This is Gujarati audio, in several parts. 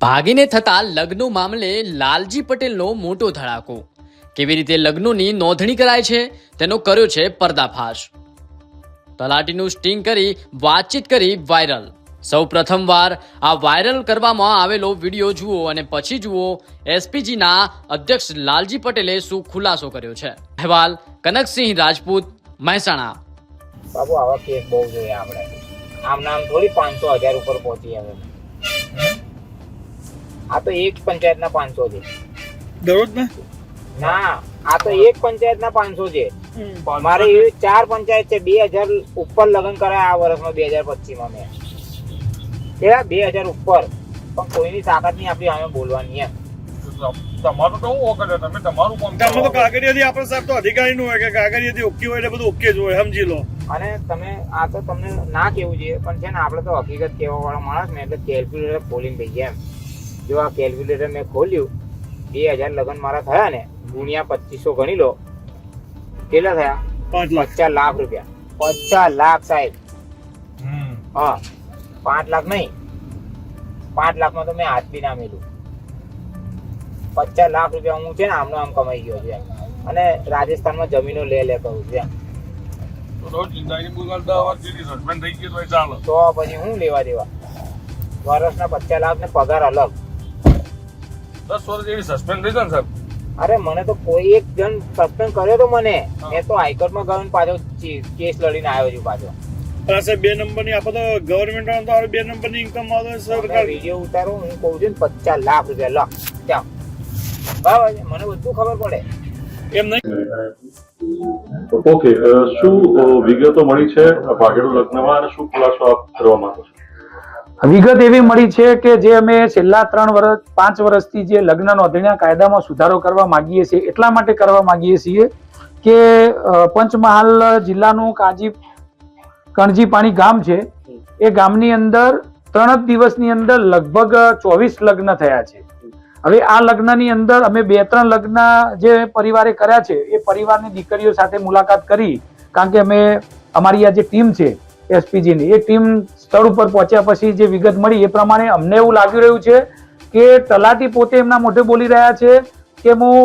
ભાગીને થતા લગ્નો મામલે લાલજી પટેલનો મોટો ધડાકો। કેવી રીતે લગ્નોની નોંધણી કરાય છે તેનો કર્યો છે પર્દાફાશ। તલાટીનું સ્ટિંગ કરી વાતચીત કરી વાયરલ। સૌ પ્રથમવાર આ વાયરલ કરવામાં આવેલો વિડીયો જુઓ અને પછી જુઓ એસપીજીના અધ્યક્ષ લાલજી પટેલે શું ખુલાસો કર્યો છે। અહેવાલ કનકસિંહ રાજપૂત, મહેસાણા। બાબુ આવા કેસ બહુ જોઈએ આપણે, આમ નામ થોડી 500,000 ઉપર પહોંચી આવે। આ તો એક પંચાયતના 500 છે દરરોજ ના, આ તો એક પંચાયતના 500 છે। મારે એવી 4 પંચાયત છે, 2000 ઉપર લગ્ન કરાય આ વર્ષમાં 2025 મેં કેવા 2000 ઉપર, પણ કોઈની તાકાત નહીં આપણી સામે બોલવાની। તમારું તો હું ઓકે તમે તમારું કામ તો કાગળિયાથી આપણે સાહેબ તો અધિકારીનું હોય કે કાગળિયાથી ઓકે હોય એટલે બધું ઓકે જ હોય, સમજી લો। અને તમે આ તો તમને ના કેવું જોઈએ પણ છે ને, આપણે તો હકીકત કહેવા વાળો માણસ ને એટલે કેલ્ક્યુલેટર ખોલીને ભાઈ એમ જો આ કેલ્ક્યુલેટર મેં ખોલ્યું, 2000 લગ્ન મારા થયા ને ગુણ્યા 2500 ગણી લો, કેટલા થયા? 50 લાખ રૂપિયા। 50 લાખ સાહેબ, હા 5 લાખ નહીં, 5 લાખમાં તો મેં હાથ બી ના મેલું। 50 લાખ રૂપિયા હું છે ને આમનો આમ કમાઈ ગયો છે, અને રાજસ્થાનમાં જમીનો લે કરું છું તો પછી હું લેવા દેવા? વર્ષના 50 લાખ ને પગાર અલગ, 10 વર્ષ જેવી સસ્પેન્ડ થઈ જાય ને સાહેબ। અરે મને તો કોઈ એક જણ સસ્પેન્ડ કર્યો તો મને, મેં તો હાઈકોર્ટમાં ગયો ને પાછો કેસ લડીને આવ્યો છું પાછો। સાહેબ 2 નંબરની આપણે તો ગવર્મેન્ટ તો 2 નંબરની ઇન્કમ આવે સરકાર વિડીયો ઉતારો, હું કહું છું 50 લાખ રૂપિયા લખ ત્યાં બરાબર છે, મને બધું ખબર પડે એમ નહીં। ઓકે, શું વિગતો મળી છે ભાગેડુ લગ્નમાં અને શું ખુલાસો આપ કરવા માંગો છો? વિગત એવી મળી છે કે જે અમે છેલ્લા 5 વર્ષથી જે લગ્ન નોંધણીના કાયદામાં સુધારો કરવા માંગીએ છીએ, એટલા માટે કરવા માંગીએ છીએ કે પંચમહાલ જિલ્લાનું કણજીપાણી ગામ છે, એ ગામની અંદર 3 જ દિવસની અંદર લગભગ 24 લગ્ન થયા છે। હવે આ લગ્નની અંદર અમે 2-3 લગ્ન જે પરિવારે કર્યા છે એ પરિવારની દીકરીઓ સાથે મુલાકાત કરી, કારણ કે અમારી આ જે ટીમ છે એસપીજીની, એ ટીમ સ્થળ ઉપર પહોંચ્યા પછી જે વિગત મળી એ પ્રમાણે અમને એવું લાગી રહ્યું છે કે તલાટી પોતે એમના મોઢે બોલી રહ્યા છે કે હું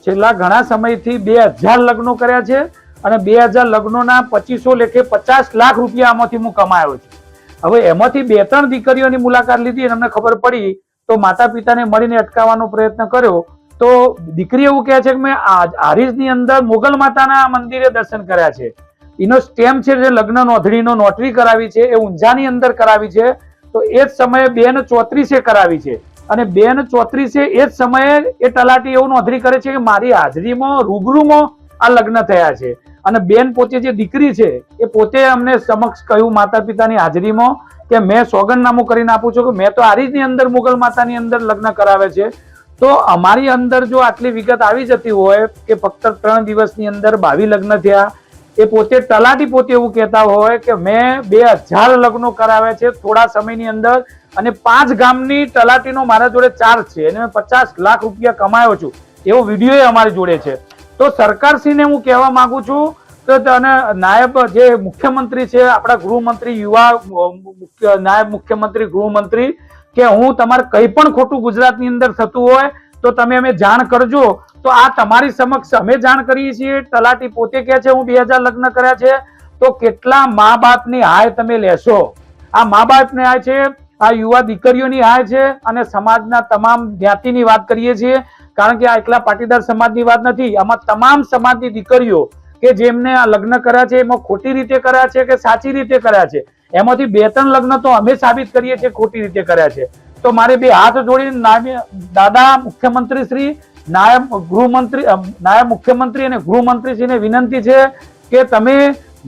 છેલ્લા ઘણા સમયથી 2000 લગ્નો કર્યા છે અને 2000 લગ્નોના 2500 લેખે 50 લાખ રૂપિયા આમાંથી હું કમાયો છું। હવે એમાંથી 2-3 દીકરીઓની મુલાકાત લીધી અને અમને ખબર પડી તો માતા પિતાને મળીને અટકાવવાનો પ્રયત્ન કર્યો, તો દીકરી એવું કહે છે કે મેં હારીજની અંદર મોગલ માતાના મંદિરે દર્શન કર્યા છે, એનો સ્ટેમ્પ છે જે લગ્ન નોંધણીનો નોટરી કરાવી છે એ ઊંઝાની અંદર કરાવી છે, તો એ જ સમયે 234 કરાવી છે અને 234 એ જ સમયે એ તલાટી એવું નોંધણી કરે છે કે મારી હાજરીમાં રૂબરૂમાં આ લગ્ન થયા છે। અને બેન પોતે જે દીકરી છે એ પોતે અમને સમક્ષ કહ્યું માતા પિતાની હાજરીમાં કે મેં સોગંદનામું કરીને આપું છું કે મેં તો હારીજની અંદર મુગલ માતાની અંદર લગ્ન કરાવે છે। તો અમારી અંદર જો આટલી વિગત આવી જતી હોય કે ફક્ત 3 દિવસની અંદર 22 લગ્ન થયા, એ પોતે તલાટી પોતે એવું કહેતા હોય કે મેં 2000 લગ્નો કરાવે છે થોડા સમયની અંદર, અને 5 ગામની તલાટીનો મારા જોડે ચાર્જ છે અને મેં 50 લાખ રૂપિયા કમાયો છું, એવો વિડીયો અમારી જોડે છે। તો સરકારશ્રીને હું કહેવા માંગુ છું કે અને નાયબ જે મુખ્યમંત્રી છે આપણા ગૃહમંત્રી, નાયબ મુખ્યમંત્રી ગૃહમંત્રી, કે હું તમારે કંઈ પણ ખોટું ગુજરાતની અંદર થતું હોય તો તમે અમે જાણ કરજો। તો આ તમારી સમક્ષ અમે જાણ કરીએ છીએ, તલાટી પોતે કહે છે હું 2000 લગ્ન કર્યા છે, તો કેટલા મા બાપની હાય તમે લેશો? આ મા બાપની હાય છે, આ યુવા દીકરીઓની હાય છે, અને સમાજના તમામ જ્ઞાતિની વાત કરીએ છીએ, કારણ કે આ એકલા પાટીદાર સમાજની વાત નથી, આમાં તમામ સમાજની દીકરીઓ કે જેમને આ લગ્ન કર્યા છે એમાં ખોટી રીતે કર્યા છે કે સાચી રીતે કર્યા છે, એમાંથી 2-3 લગ્ન તો અમે સાબિત કરીએ છીએ ખોટી રીતે કર્યા છે। તો મારે 2 હાથ જોડીને દાદા મુખ્યમંત્રી શ્રી, નાયબ મુખ્યમંત્રી અને ગૃહમંત્રીશ્રીને વિનંતી છે કે તમે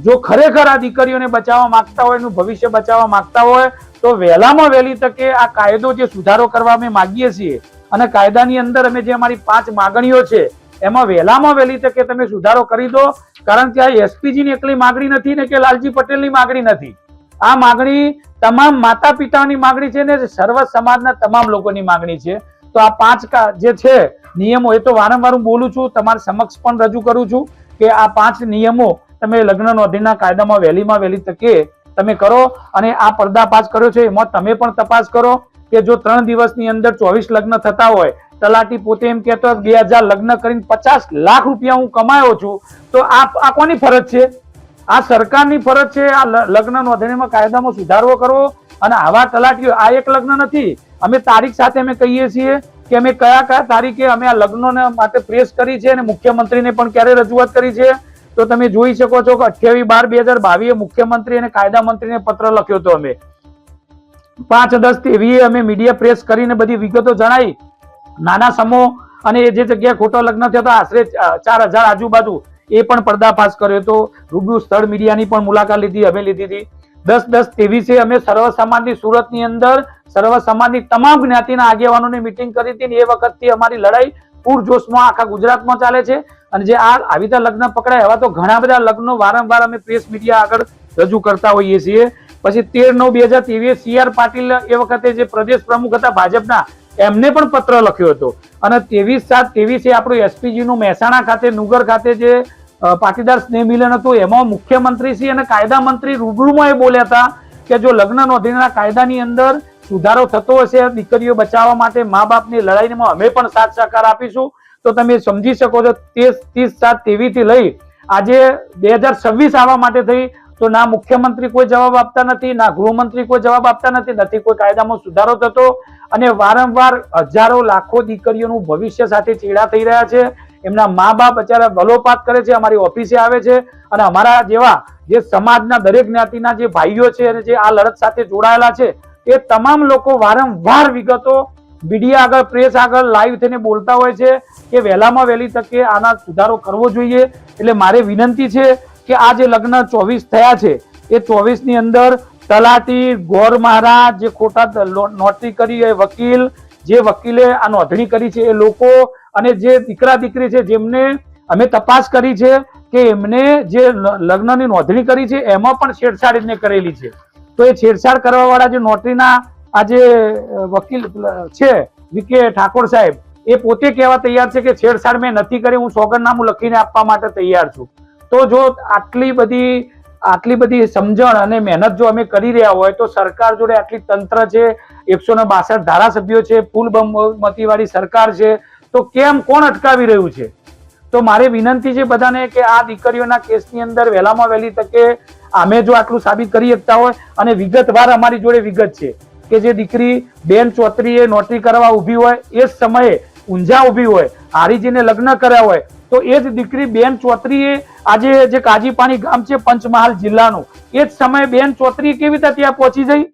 જો ખરેખર આ દીકરીઓને બચાવવા માંગતા હોય, એનું ભવિષ્ય બચાવવા માંગતા હોય તો વહેલામાં વહેલી તકે આ કાયદો જે સુધારો કરવા અમે માંગીએ છીએ, અને કાયદાની અંદર અમે જે અમારી 5 માંગણીઓ છે એમાં વહેલામાં વહેલી તકે તમે સુધારો કરી દો, કારણ કે આ એસપીજીની એકલી માંગણી નથી ને કે લાલજી પટેલની માંગણી નથી, આ માંગણી તમામ માતા પિતાની માંગણી છે ને સર્વ સમાજના તમામ લોકોની માંગણી છે। તો આ 5 જે છે નિયમો, એ તો વારંવાર હું બોલું છું, તમારા સમક્ષ પણ રજૂ કરું છું કે આ 5 નિયમો તમે લગ્ન નોંધણીના કાયદામાં વહેલીમાં વહેલી તકે તમે કરો, અને આ પર્દાફાશ કર્યો છે એમાં તમે પણ તપાસ કરો કે જો 3 દિવસની અંદર 24 લગ્ન થતા હોય, તલાટી પોતે એમ કહેતો 2000 લગ્ન કરીને 50 લાખ રૂપિયા હું કમાયો છું, તો આ કોની ફરજ છે? આ સરકારની ફરજ છે આ લગ્ન નોંધણીમાં કાયદામાં સુધારો કરવો. અને આવા તલાટીઓ, આ એક લગ્ન નથી, અમે તારીખ સાથે અમે કહીએ છીએ કે અમે કયા તારીખે અમે આ લગ્નોને માટે પ્રેસ કરી છે અને મુખ્યમંત્રીને પણ ક્યારે રજૂઆત કરી છે. તો તમે જોઈ શકો છો કે 28/12/2022 મુખ્યમંત્રી અને કાયદા મંત્રીને પત્ર લખ્યો હતો. અમે 5-10 અમે મીડિયા પ્રેસ કરીને બધી વિગતો જણાવી. નાના સમૂહ અને જે જગ્યાએ ખોટો લગ્ન થયો હતો આશરે 4000 આજુબાજુ, એ પણ પર્દાફાશ કર્યો હતો. રૂબરૂ સ્થળ મીડિયાની પણ મુલાકાત લીધી, અમે લીધી હતી. 10-10-23 અમે સર્વ સમાજની સુરતની અંદર સર્વ સમાજની તમામ જ્ઞાતિના આગેવાનોની મિટિંગ કરી હતી. એ વખતથી અમારી લડાઈ પૂરજોશમાં આખા ગુજરાતમાં ચાલે છે. અને જે આવી રીતે લગ્ન પકડાય, એવા તો ઘણા બધા લગ્નો વારંવાર અમે પ્રેસ મીડિયા આગળ રજૂ કરતા હોઈએ છીએ. પછી 13/9/2023 CR પાટીલ એ વખતે જે પ્રદેશ પ્રમુખ હતા ભાજપના, એમને પણ પત્ર લખ્યો હતો. અને 23/7/23 આપણું SPG નું મહેસાણા ખાતે નુગર ખાતે જે પાટીદાર સ્નેહ મિલન હતું, એમાં મુખ્યમંત્રીશ્રી અને કાયદા મંત્રી રૂબરૂમાં એ બોલ્યા હતા કે જો લગ્ન નોંધણીના કાયદાની અંદર સુધારો થતો હશે દીકરીઓ બચાવવા માટે, મા બાપની લડાઈમાં અમે પણ સાથ સહકાર આપીશું. તો તમે સમજી શકો છો 30/7/23 થી લઈ આજે 2026 આવવા માટે થઈ, તો ના મુખ્યમંત્રી કોઈ જવાબ આપતા નથી, ના ગૃહમંત્રી કોઈ જવાબ આપતા નથી કોઈ કાયદામાં સુધારો થતો. અને વારંવાર હજારો લાખો દીકરીઓનું ભવિષ્ય સાથે ચેડા થઈ રહ્યા છે. એમના મા બાપ અત્યારે બલોપાત કરે છે, અમારી ઓફિસે આવે છે. અને અમારા જેવા જે સમાજના દરેક જ્ઞાતિના જે ભાઈઓ છે અને જે આ લડત સાથે જોડાયેલા છે, એ તમામ લોકો વારંવાર વિગતો મીડિયા આગળ, પ્રેસ આગળ લાઈવ થઈને બોલતા હોય છે કે વહેલામાં વહેલી તકે આના સુધારો કરવો જોઈએ. એટલે મારે વિનંતી છે કે આ જે લગ્ન 24 થયા છે, એ 24 ની અંદર તલાટી, ગોર મહારાજ, જે ખોટા નોટરી કરી એ વકીલ, જે વકીલે આ નોંધણી કરી છે એ લોકો, અને જે દીકરા દીકરી છે જેમને અમે તપાસ કરી છે કે એમને જે લગ્નની નોંધણી કરી છે એમાં પણ છેડછાડ એમને કરેલી છે. તો એ છેડછાડ કરવા વાળા જે નોટરીના આ જે વકીલ છે VK ઠાકોર સાહેબ, એ પોતે કહેવા તૈયાર છે કે છેડછાડ મેં નથી કરી, હું સોગંદનામું લખીને આપવા માટે તૈયાર છું. તો જો આટલી બધી સમજણ અને મહેનત જો અમે કરી રહ્યા હોય, તો સરકાર જોડે આટલી તંત્ર છે, 162 ધારાસભ્યો છે, ફૂલ બહુમતી વાળી સરકાર છે, તો કેમ કોણ અટકાવી રહ્યું છે? તો મારે વિનંતી છે બધાને કે આ દીકરીઓના કેસની અંદર વહેલામાં વહેલી તકે અમે જો આટલું સાબિત કરી શકતા હોય, અને વિગતવાર અમારી જોડે વિગત છે કે જે દીકરી બેન ચોત્રીએ નોટરી કરવા ઊભી હોય, એ જ સમયે ઊંઝા ઊભી હોય, હારીજીને લગ્ન કર્યા હોય, તો એ જ દીકરી બેન ચોત્રીએ આજે જે કાજીપાણી ગામ છે પંચમહાલ જિલ્લાનું, એ જ સમયે બેન ચોત્રી કેવી રીતે ત્યાં પહોંચી જઈ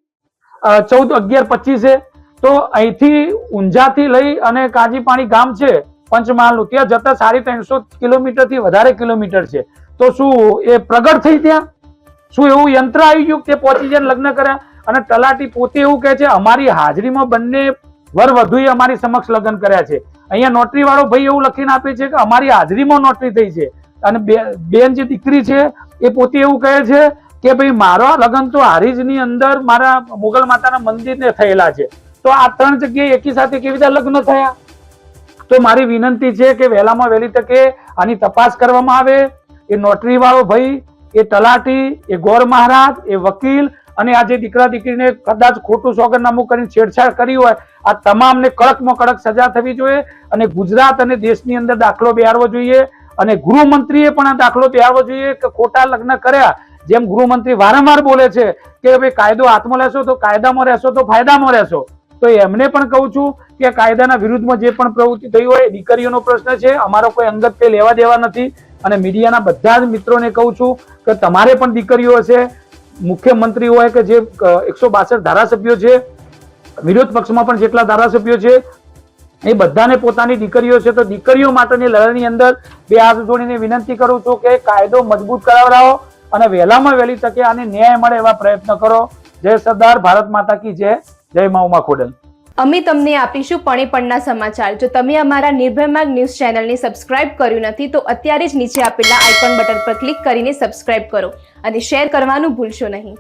14/11/25? તો અહીંથી ઊંઝાથી લઈ અને કાજીપાણી ગામ છે પંચમહાલનું, ત્યાં જતા 350 કિલોમીટરથી વધારે કિલોમીટર છે. તો શું એ પ્રગટ થઈ ત્યાં? શું એવું યંત્ર આવી ગયું તે પહોંચી જાય લગ્ન કર્યા? અને તલાટી પોતે એવું કહે છે અમારી હાજરીમાં બંને વર વધુએ અમારી સમક્ષ લગ્ન કર્યા છે. અહીંયા નોટરી વાળો ભાઈ એવું લખીને આપે છે કે અમારી હાજરીમાં નોટરી થઈ છે. અને બેન જે દીકરી છે એ પોતે એવું કહે છે કે ભાઈ મારા લગ્ન તો હારીજની અંદર મારા મોગલ માતાના મંદિરને થયેલા છે. તો આ 3 જગ્યાએ એકી સાથે કેવી રીતે લગ્ન થયા? તો મારી વિનંતી છે કે વહેલામાં વહેલી તકે આની તપાસ કરવામાં આવે. એ નોટરી વાળો ભાઈ, એ તલાટી, એ ગોર મહારાજ, એ વકીલ, અને આ જે દીકરા દીકરીને કદાચ ખોટું સોગંદનામું કરીને છેડછાડ કરી હોય, આ તમામને કડકમાં કડક સજા થવી જોઈએ. અને ગુજરાત અને દેશની અંદર દાખલો બેહારવો જોઈએ. અને ગૃહમંત્રીએ પણ આ દાખલો બેહારવો જોઈએ કે ખોટા લગ્ન કર્યા, જેમ ગૃહમંત્રી વારંવાર બોલે છે કે ભાઈ કાયદો હાથમાં લેશો તો કાયદામાં રહેશો તો ફાયદામાં રહેશો. તો એમને પણ કહું છું કે કાયદાના વિરુદ્ધમાં જે પણ પ્રવૃત્તિ થઈ હોય, દીકરીઓનો પ્રશ્ન છે, અમારો કોઈ અંગત તે લેવા દેવા નથી. અને મીડિયાના બધા જ મિત્રોને કહું છું કે તમારે પણ દીકરીઓ હશે, મુખ્યમંત્રી હોય કે જે 162 ધારાસભ્યો છે, વિરોધ પક્ષમાં પણ જેટલા ધારાસભ્યો છે, એ બધાને પોતાની દીકરીઓ છે. તો દીકરીઓ માટેની લડાઈની અંદર બે હાથ જોડીને વિનંતી કરું છું કે કાયદો મજબૂત કરાવડાવો અને વહેલામાં વહેલી તકે આને ન્યાય મળે એવા પ્રયત્ન કરો. જય સરદાર, ભારત માતા કી જય. જય મા ઉમા ખોડલ. અમે તમને આપીશું પળેપળના સમાચાર. જો તમે અમારા નિર્ભય માર્ગ ન્યૂઝ ચેનલને સબસ્ક્રાઇબ કર્યું નથી તો અત્યારે જ નીચે આપેલા આઇકોન બટન પર ક્લિક કરીને સબસ્ક્રાઇબ કરો અને શેર કરવાનું ભૂલશો નહીં.